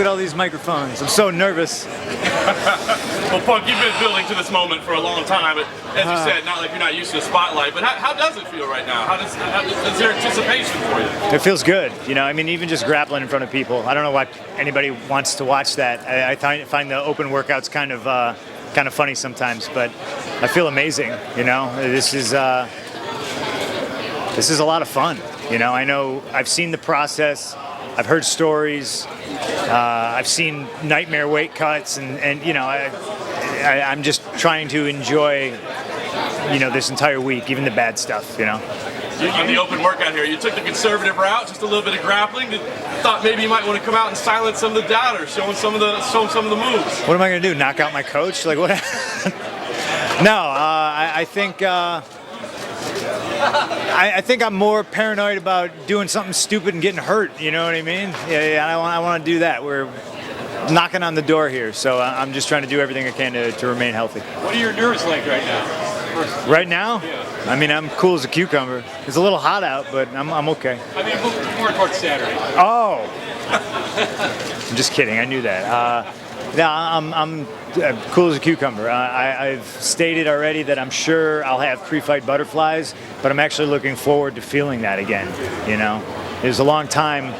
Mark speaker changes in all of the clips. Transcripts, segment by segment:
Speaker 1: all these microphones. I'm so nervous.
Speaker 2: Well, Punk, you've been building to this moment for a long time, but as you said, not like you're not used to the spotlight, but how does it feel right now? Is there anticipation for you?
Speaker 1: It feels good, you know. I mean, even just grappling in front of people. I don't know why anybody wants to watch that. I find the open workouts kind of funny sometimes, but I feel amazing. You know, this is a lot of fun. You know, I've seen the process. I've heard stories. I've seen nightmare weight cuts, and you know, I'm just trying to enjoy, you know, this entire week, even the bad stuff. You know.
Speaker 2: On the open workout here, you took the conservative route, just a little bit of grappling. Thought maybe you might want to come out and silence some of the doubters, show them some of the moves.
Speaker 1: What am I going to do? Knock out my coach? Like what? No, I think. I think I'm more paranoid about doing something stupid and getting hurt. You know what I mean? Yeah, I want to do that. We're knocking on the door here, so I'm just trying to do everything I can to remain healthy.
Speaker 3: What are your nerves like right now?
Speaker 1: Right now?
Speaker 3: Yeah.
Speaker 1: I mean, I'm cool as a cucumber. It's a little hot out, but I'm okay.
Speaker 3: I mean, more towards Saturday.
Speaker 1: Oh! I'm just kidding. I knew that. No, I'm cool as a cucumber. I've stated already that I'm sure I'll have pre-fight butterflies, but I'm actually looking forward to feeling that again. You know, it was a long time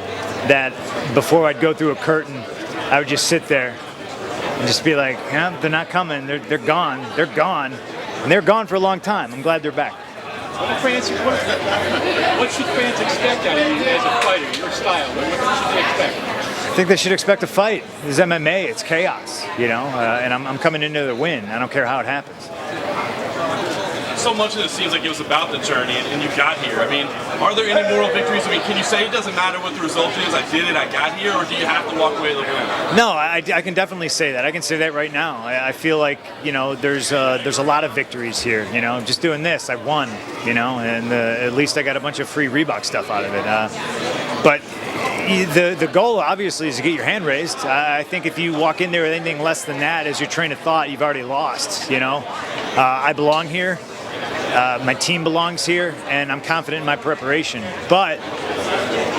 Speaker 1: that before I'd go through a curtain, I would just sit there and just be like, yeah, they're not coming. They're gone. They're gone. And they're gone for a long time. I'm glad they're back.
Speaker 3: What should fans expect out of you as a fighter, your style? What should they expect?
Speaker 1: I think they should expect a fight. This is MMA. It's chaos, you know, and I'm coming into the win. I don't care how it happens.
Speaker 2: So much of it seems like it was about the journey, and you got here. I mean, are there any moral victories? I mean, can you say it doesn't matter what the result is? I did it. I got here, or do you have to walk away with a win?
Speaker 1: No, I can definitely say that. I can say that right now. I feel like, you know, there's a lot of victories here. You know, just doing this, I won. You know, and at least I got a bunch of free Reebok stuff out of it. But the goal obviously is to get your hand raised. I think if you walk in there with anything less than that as your train of thought, you've already lost. You know, I belong here. My team belongs here, and I'm confident in my preparation. But,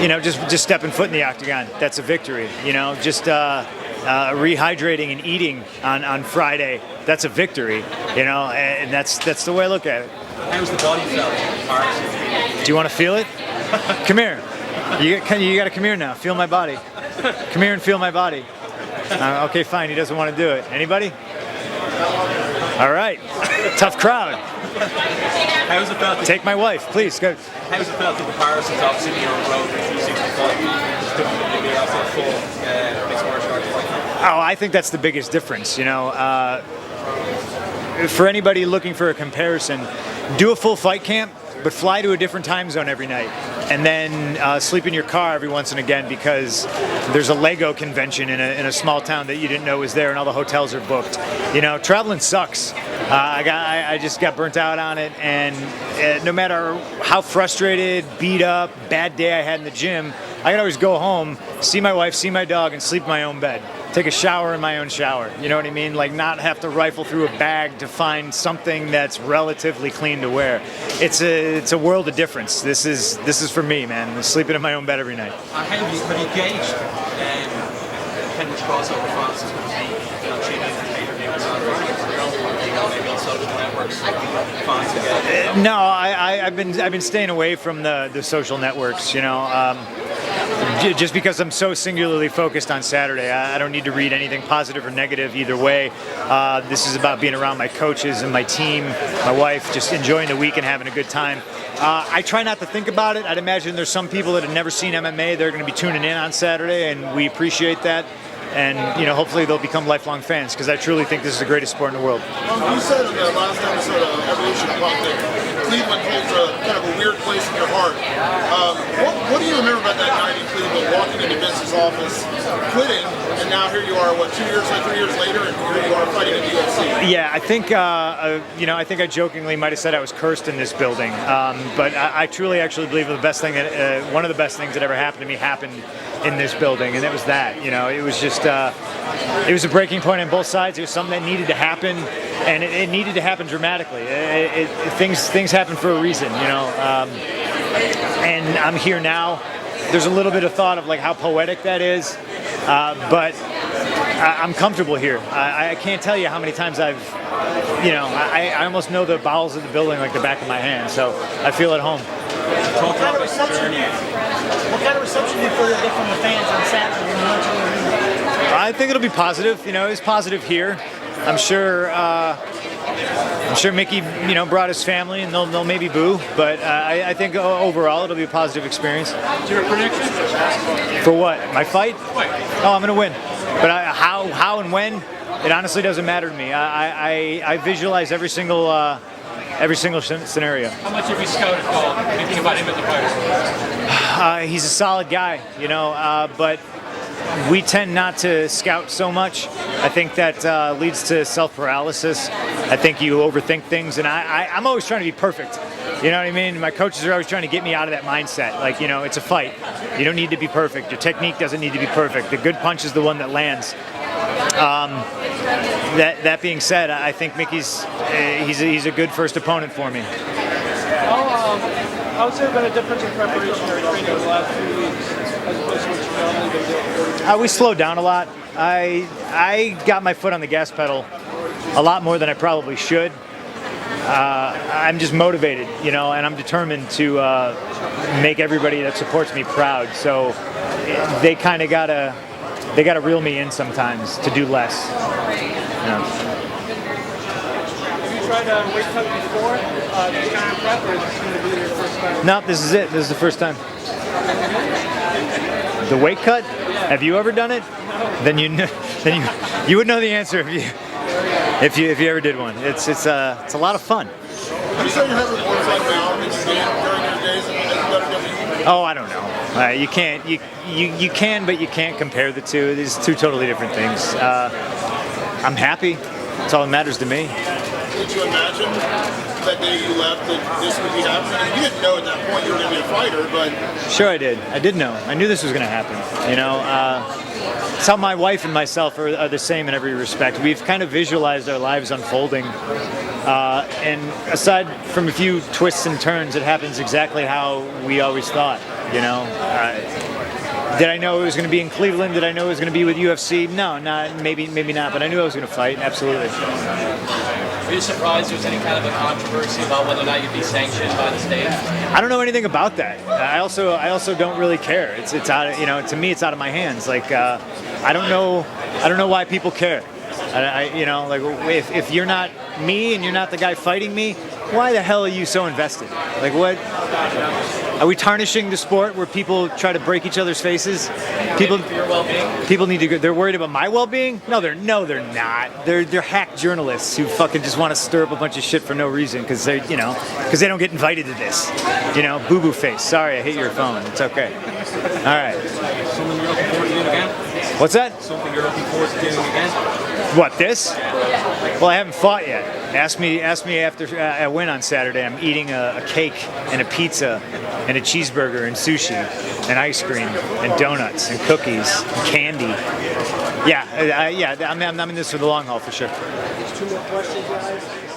Speaker 1: you know, just stepping foot in the octagon, that's a victory. You know, just rehydrating and eating on Friday, that's a victory. You know, and that's the way I look at it.
Speaker 4: How's the body felt?
Speaker 1: Do you want to feel it? Come here. You got to come here now. Feel my body. Come here and feel my body. Okay, fine. He doesn't want to do it. Anybody? All right. Tough crowd.
Speaker 4: How's it felt?
Speaker 1: Take my wife, please. Go.
Speaker 4: How's it felt in comparison to obviously being on the road for 365? Maybe after a full mixed martial arts fight?
Speaker 1: Oh, I think that's the biggest difference. You know, for anybody looking for a comparison, do a full fight camp, but fly to a different time zone every night, and then sleep in your car every once and again because there's a Lego convention in a small town that you didn't know was there, and all the hotels are booked. You know, traveling sucks. I just got burnt out on it, and no matter how frustrated, beat up, bad day I had in the gym, I can always go home, see my wife, see my dog, and sleep in my own bed. Take a shower in my own shower. You know what I mean? Like not have to rifle through a bag to find something that's relatively clean to wear. It's a world of difference. This is for me, man. Sleeping in my own bed every night.
Speaker 4: And have you gauged how much crossover fans is going to be, you know, tuning in for pay-per-view and maybe on social networks, fans together?
Speaker 1: No, I've been staying away from the social networks. You know. Just because I'm so singularly focused on Saturday, I don't need to read anything positive or negative either way. This is about being around my coaches and my team, my wife, just enjoying the week and having a good time. I try not to think about it. I'd imagine there's some people that have never seen MMA. They're going to be tuning in on Saturday, and we appreciate that. And, you know, hopefully they'll become lifelong fans because I truly think this is the greatest sport in the world.
Speaker 5: You said in the last episode of Evolution Pop that Cleveland holds a kind of a weird place in your heart. What do you remember about that night in Cleveland, walking into Vince's office, quitting, and now here you are, 3 years later, and here you are fighting in the UFC?
Speaker 1: Yeah, I think, you know, I think I jokingly might have said I was cursed in this building, but I truly actually believe the best thing that, one of the best things that ever happened to me happened in this building, and it was that. You know, it was just, it was a breaking point on both sides. It was something that needed to happen, and it needed to happen dramatically. Things happen for a reason, you know. And I'm here now. There's a little bit of thought of like how poetic that is, but I'm comfortable here. I can't tell you how many times I almost know the bowels of the building like the back of my hand, so I feel at home.
Speaker 6: What kind of reception do you feel you'll get from the fans on Saturday when you went to the arena?
Speaker 1: I think it'll be positive. It was positive here. I'm sure Mickey, brought his family, and they'll maybe boo, but I think overall it'll be a positive experience.
Speaker 3: Do you have a prediction?
Speaker 1: For what? My fight? Oh, I'm gonna win. But how and when? It honestly doesn't matter to me. I visualize every single scenario.
Speaker 3: How much have you scouted, Paul, thinking about him as a fighter?
Speaker 1: He's a solid guy, but we tend not to scout so much. I think that leads to self-paralysis. I think you overthink things, and I'm always trying to be perfect. You know what I mean? My coaches are always trying to get me out of that mindset. Like, it's a fight. You don't need to be perfect. Your technique doesn't need to be perfect. The good punch is the one that lands. That being said, I think Mickey's he's a good first opponent for me.
Speaker 6: How's there been a difference in preparation or training in the last few weeks as opposed to what you've normally been doing?
Speaker 1: We slowed down a lot. I got my foot on the gas pedal a lot more than I probably should. I'm just motivated, and I'm determined to make everybody that supports me proud. So they kind of gotta reel me in sometimes to do less.
Speaker 6: Have you tried a weight cut before? This kind of prep, or is this going to be your first time?
Speaker 1: No, this is it. This is the first time. The weight cut? Have you ever done it? Then you would know the answer if you ever did one. It's a lot of fun.
Speaker 5: Would you say you're having more fun now than you did during your days in WWE?
Speaker 1: Oh, I don't know. You can, but you can't compare the two. These are two totally different things. I'm happy. That's all that matters to me.
Speaker 5: Did you imagine that day you left that this would be happening? You didn't know at that point you were going to be a fighter, but...
Speaker 1: Sure I did. I did know. I knew this was going to happen. It's how my wife and myself are the same in every respect. We've kind of visualized our lives unfolding. And aside from a few twists and turns, it happens exactly how we always thought, Did I know it was going to be in Cleveland? Did I know it was going to be with UFC? No, maybe not, but I knew I was going to fight, absolutely.
Speaker 4: Were you surprised there was any kind of a controversy about whether or not you'd be sanctioned by the state?
Speaker 1: I don't know anything about that. I also don't really care. It's out of, to me it's out of my hands. Like I don't know why people care. If you're not me and you're not the guy fighting me, why the hell are you so invested? Like, what? Are we tarnishing the sport where people try to break each other's faces? People,
Speaker 4: For your well-being?
Speaker 1: people need to go. They're worried about my well-being? No, they're not. They're hack journalists who fucking just want to stir up a bunch of shit for no reason because they don't get invited to this. Boo-boo face. Sorry, I hit your phone. It's okay. All right.
Speaker 4: Something you're looking forward to doing again?
Speaker 1: What's that?
Speaker 4: Something you're looking forward to doing again?
Speaker 1: What, this? Well, I haven't fought yet. Ask me after I win on Saturday. I'm eating a cake and a pizza and a cheeseburger and sushi and ice cream and donuts and cookies and candy. Yeah, I'm in this for the long haul for sure.
Speaker 6: Two more questions, guys.